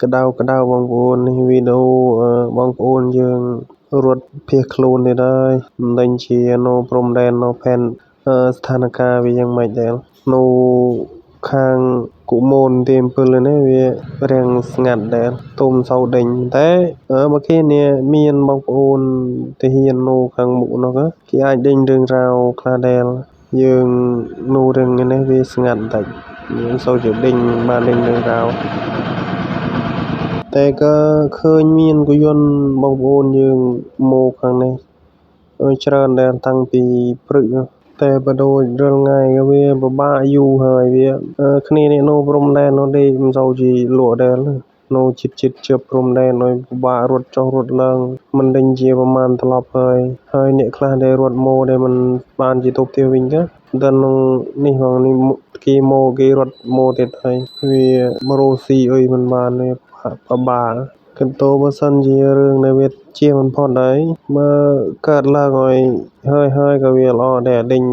ក្តៅបងប្អូននេះវីដេអូបងប្អូនយើងរត់ភៀសខ្លួននេះដែរមិនដឹងជានៅព្រំដែននៅផែនស្ថានភាពវាយ៉ាងម៉េចដែរនៅខាងគុមនទី7នេះវារាំងស្ងាត់ដែរទុំសៅដេញតែបើគេមានបងប្អូនទាហាននៅខាងមុខនោះគេអាចដេញរឿងរ៉ាវខ្លះដែរយើងនៅរឿងនេះវាស្ងាត់បន្តិចយើងសូវជាដេញបានដេញរឿងរ៉ាវតែក៏ឃើញមានគយន្តបងប្អូនយើងមកខាងនេះច្រើនដែរតាំងពីព្រឹកតែបដូចរាល់ថ្ងៃវាពិបាកយូរហើយវាគ្នានេះនៅព្រំដែននោះដេកមិនសូវជាលក់ដែរនៅចិត្តជាប់ព្រំដែនឲ្យពិបាករត់ចុះរត់ឡើងមិនដឹងជាប្រមាណត្រឡប់ហើយអ្នកខ្លះដែលរត់មកដែលមិនបានជាទៅផ្ទះវិញក៏ដល់នឹងនេះផងនេះគេមកគេរត់មកទៀតហើយវាមករស់ស៊ីអីមិនបានវាពិបាកកន្តោបើសិនជារឿងដែលវាជាមិនផុតហើយមើលកើតឡើងហើយក៏វាល្អដែរដេញ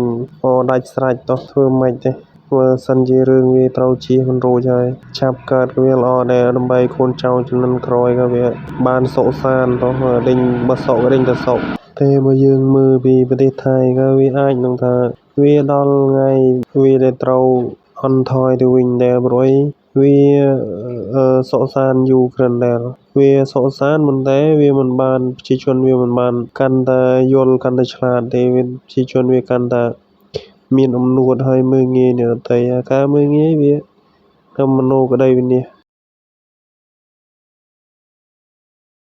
ដាច់ស្រេចទៅធ្វើមិនទេបើសិនជារឿងវាត្រូវជាមិនរួចហើយឆាប់កើតក៏វាល្អដែរដើម្បីកូនចៅជំនាន់ក្រោយក៏វាបានសុខសាន្តទៅដេញបើសុខដេញទៅសុខតែបើយើងមើលពីប្រទេសថៃក៏វាអាចនឹងថាវាដល់ថ្ងៃវាដែលត្រូវអន់ថយទៅវិញដែរព្រោះវាសុខសាន្តយូរគ្រាន់ដែរវាសុខសាន្តមិនតែវាមិនបានប្រជាជនវាមិនបានកាន់តែយល់កាន់តែឆ្លាតទេវាប្រជាជនវាកាន់តែមានអំនួតហើយមើលងាយអ្នកដទៃការមើលងាយវាក៏មโนក្តីវិនិច្ឆ័យ